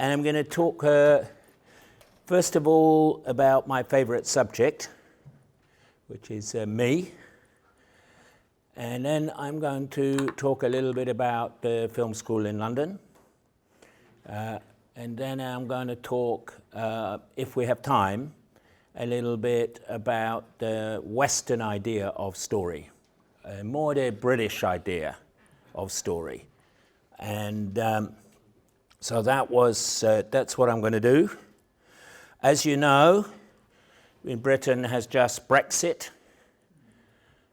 And I'm going to talk, first of all, about my favorite subject, which is me. And then I'm going to talk a little bit about the film school in London. And then I'm going to talk, if we have time, a little bit about the Western idea of story, more the British idea of story. And so that's what I'm going to do. As you know, in Britain has just Brexit.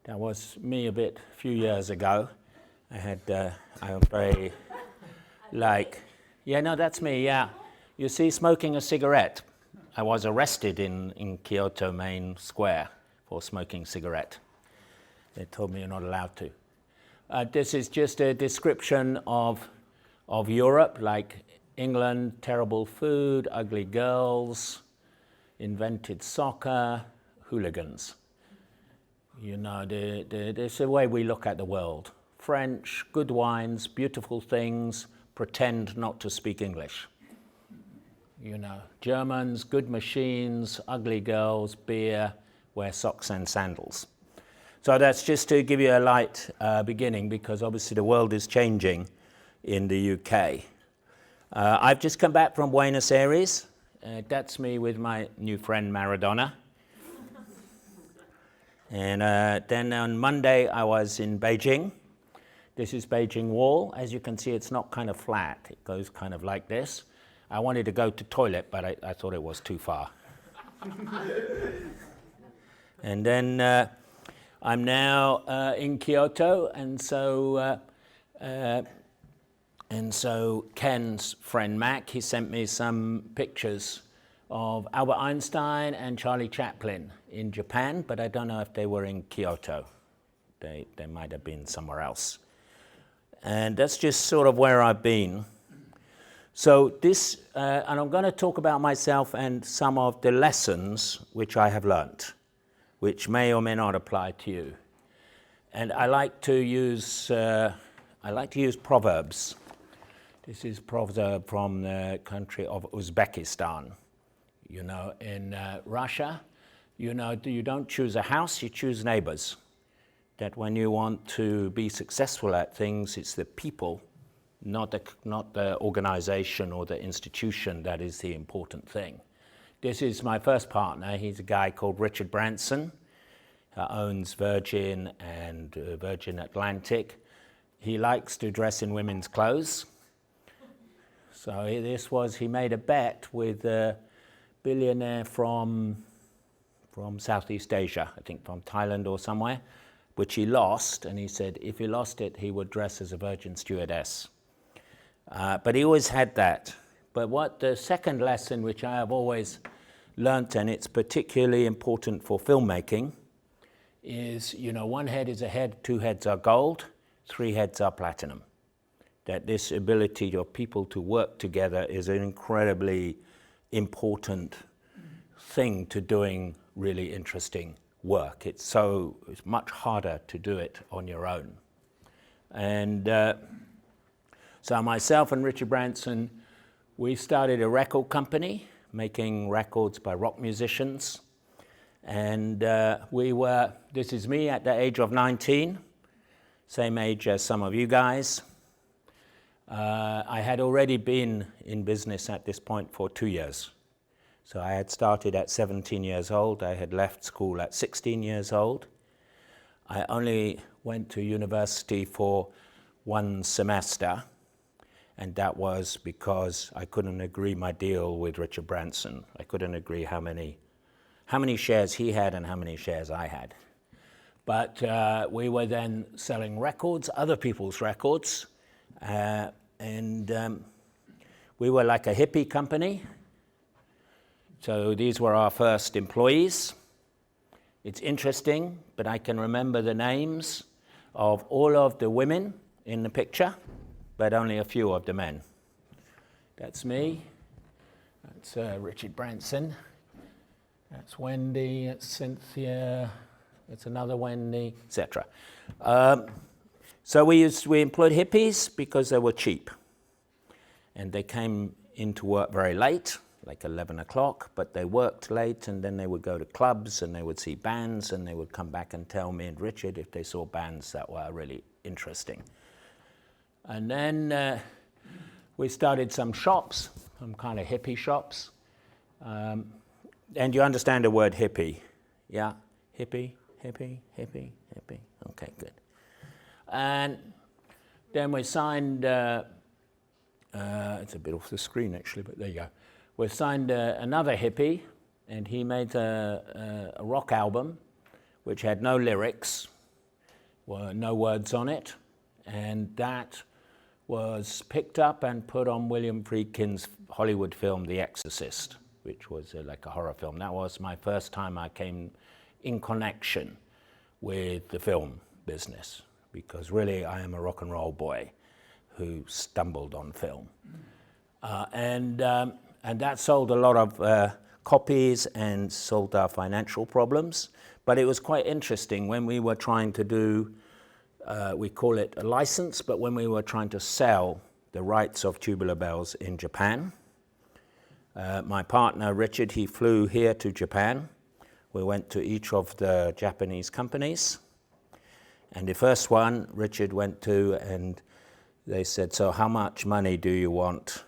That was me a few years ago. I was very yeah, no, that's me, yeah. You see, smoking a cigarette. I was arrested in Kyoto main square for smoking a cigarette. They told me you're not allowed to. This is just a description of Europe, like England, terrible food, ugly girls, invented soccer, hooligans. You know, there's a way we look at the world. French, good wines, beautiful things, pretend not to speak English. You know, Germans, good machines, ugly girls, beer, wear socks and sandals. So that's just to give you a light beginning, because obviously the world is changing in the UK. I've just come back from Buenos Aires. That's me with my new friend Maradona. And then on Monday I was in Beijing. This is Beijing Wall. As you can see, it's not kind of flat. It goes kind of like this. I wanted to go to toilet, but I thought it was too far. And then I'm now in Kyoto, and so Ken's friend Mac, he sent me some pictures of Albert Einstein and Charlie Chaplin in Japan, but I don't know if they were in Kyoto. They might have been somewhere else. And that's just sort of where I've been. So this, and I'm going to talk about myself and some of the lessons which I have learnt, which may or may not apply to you. And I like to use proverbs. This is proverb from the country of Uzbekistan. You know, in Russia, you know, you don't choose a house, you choose neighbors. That when you want to be successful at things, it's the people, not the organization or the institution that is the important thing. This is my first partner. He's a guy called Richard Branson, who owns Virgin and Virgin Atlantic. He likes to dress in women's clothes. So he made a bet with a billionaire from Southeast Asia, I think from Thailand or somewhere, which he lost, and he said if he lost it, he would dress as a Virgin stewardess. But he always had that. But what the second lesson, which I have always learnt, and it's particularly important for filmmaking, is, you know, one head is a head, two heads are gold, three heads are platinum. That this ability of people to work together is an incredibly important thing to doing really interesting work. It's much harder to do it on your own. And so myself and Richard Branson, we started a record company making records by rock musicians. And this is me at the age of 19, same age as some of you guys. I had already been in business at this point for 2 years. So I had started at 17 years old. I had left school at 16 years old. I only went to university for 1 semester, and that was because I couldn't agree my deal with Richard Branson. I couldn't agree how many shares he had and how many shares I had. But we were then selling records, other people's records, and we were like a hippie company. So these were our first employees. It's interesting, but I can remember the names of all of the women in the picture, but only a few of the men. That's me. That's Richard Branson. That's Wendy. That's Cynthia. That's another Wendy, etc. So we employed hippies because they were cheap. And they came into work very late, like 11 o'clock, but they worked late and then they would go to clubs and they would see bands and they would come back and tell me and Richard if they saw bands that were really interesting. And then we started some shops, some kind of hippie shops. And you understand the word hippie, yeah? Hippie, hippie, hippie, hippie. Okay, good. And then we signed, it's a bit off the screen actually, but there you go. We signed another hippie, and he made a rock album which had no lyrics, no words on it, and that was picked up and put on William Friedkin's Hollywood film, The Exorcist, which was like a horror film. That was my first time I came in connection with the film business, because really I am a rock and roll boy who stumbled on film. And that sold a lot of copies and solved our financial problems. But it was quite interesting when we were trying to do, we call it a license, but when we were trying to sell the rights of Tubular Bells in Japan. My partner, Richard, he flew here to Japan. We went to each of the Japanese companies. And the first one, Richard went to, and they said, so how much money do you want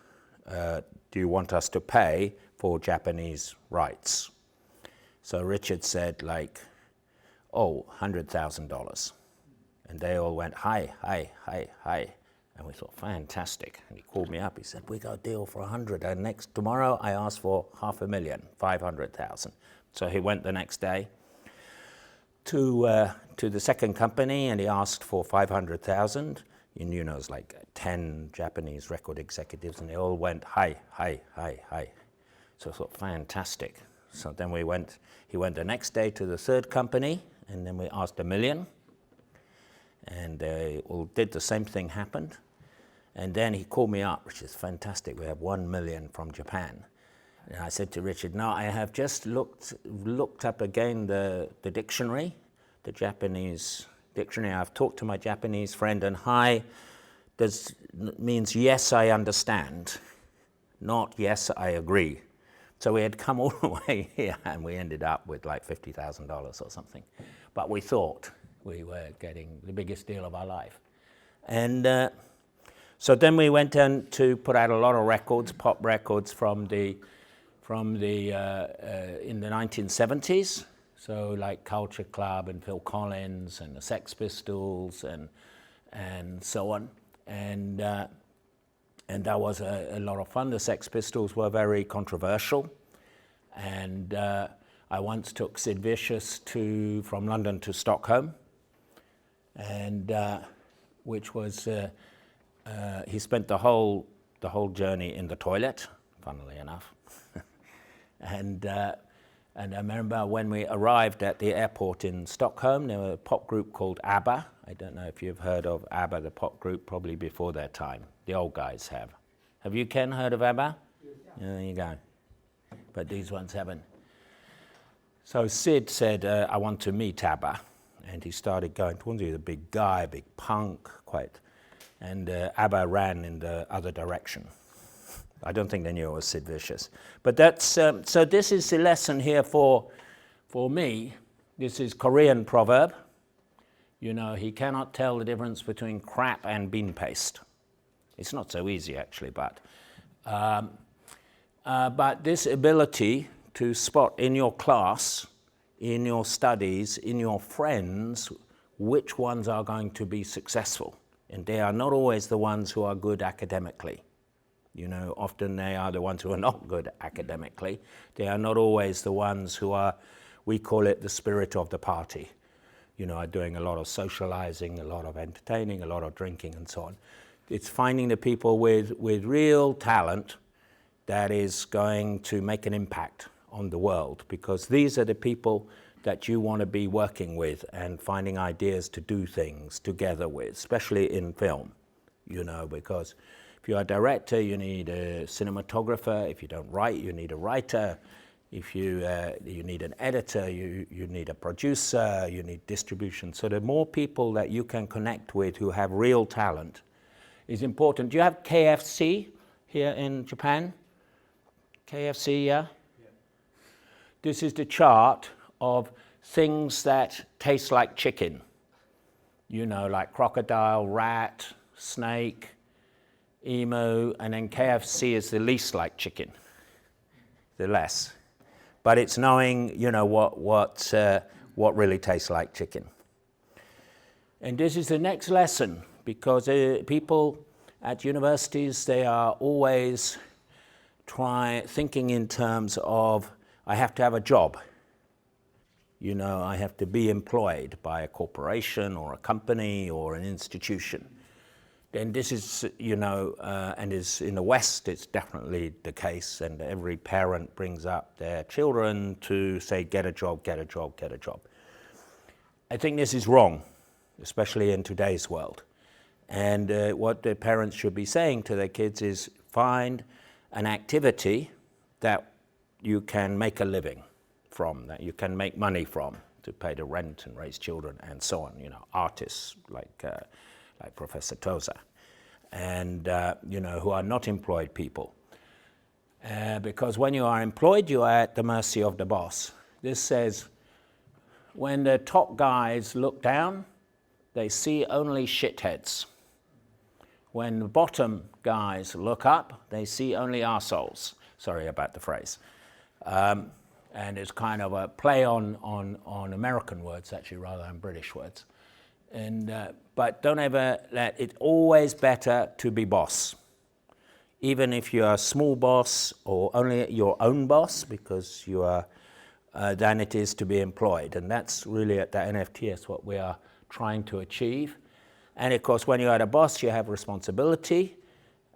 us to pay for Japanese rights? So Richard said like, oh, $100,000. And they all went, hi. And we thought, fantastic. And he called me up, he said, we got a deal for 100. And tomorrow I asked for $500,000, 500,000. So he went the next day to the second company and he asked for 500,000. And you know, it's like 10 Japanese record executives and they all went, hi. So I thought, fantastic. So then he went the next day to the third company and then we asked $1 million. And they all did the same thing happened. And then he called me up, which is fantastic. We have 1 million from Japan. And I said to Richard, no, I have just looked up again the dictionary, the Japanese dictionary. I've talked to my Japanese friend, and hi means yes, I understand, not yes, I agree. So we had come all the way here, and we ended up with like $50,000 or something. But we thought we were getting the biggest deal of our life. And so then we went in to put out a lot of records, pop records in the 1970s. So like Culture Club and Phil Collins and the Sex Pistols and so on. And that was a lot of fun. The Sex Pistols were very controversial. And I once took Sid Vicious from London to Stockholm. And which was, he spent the whole journey in the toilet, funnily enough. And I remember when we arrived at the airport in Stockholm, there was a pop group called ABBA. I don't know if you've heard of ABBA, the pop group, probably before their time. The old guys have. Have you, Ken, heard of ABBA? Yeah. There you go. But these ones haven't. So Sid said, I want to meet ABBA. And he started going towards you, the big guy, big punk, quite. And ABBA ran in the other direction. I don't think they knew it was Sid Vicious. But that's, so this is the lesson here for me. This is Korean proverb. You know, he cannot tell the difference between crap and bean paste. It's not so easy, actually, but this ability to spot in your class, in your studies, in your friends, which ones are going to be successful. And they are not always the ones who are good academically. You know, often they are the ones who are not good academically. They are not always the ones who are, we call it the spirit of the party. You know, are doing a lot of socializing, a lot of entertaining, a lot of drinking and so on. It's finding the people with real talent that is going to make an impact on the world, because these are the people that you want to be working with and finding ideas to do things together with, especially in film, you know, because if you're a director, you need a cinematographer. If you don't write, you need a writer. If you need an editor, you need a producer, you need distribution. So the more people that you can connect with who have real talent is important. Do you have KFC here in Japan? KFC, yeah? This is the chart of things that taste like chicken. You know, like crocodile, rat, snake, emu, and then KFC is the least like chicken, the less. But it's knowing, you know, what really tastes like chicken. And this is the next lesson, because people at universities, they are always thinking in terms of, I have to have a job. You know, I have to be employed by a corporation or a company or an institution. And this is, you know, and is in the West, it's definitely the case, and every parent brings up their children to say, get a job, get a job, get a job. I think this is wrong, especially in today's world. And what the parents should be saying to their kids is, find an activity that you can make a living from, that you can make money from, to pay the rent and raise children and so on, you know, artists like Professor Tozer, and you know, who are not employed people. Because when you are employed, you are at the mercy of the boss. This says, when the top guys look down, they see only shitheads. When the bottom guys look up, they see only arseholes. Sorry about the phrase. And it's kind of a play on American words, actually, rather than British words. And but don't ever let it, always better to be boss. Even if you're a small boss or only your own boss, because you are, than it is to be employed. And that's really at the NFTS what we are trying to achieve. And of course, when you're at a boss, you have responsibility.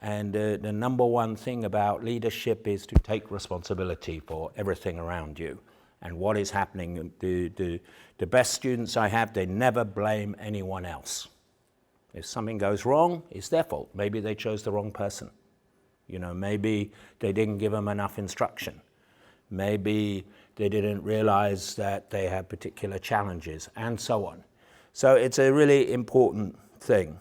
And the number one thing about leadership is to take responsibility for everything around you and what is happening. The best students I have, they never blame anyone else. If something goes wrong, it's their fault. Maybe they chose the wrong person. You know, maybe they didn't give them enough instruction. Maybe they didn't realize that they had particular challenges, and so on. So it's a really important thing.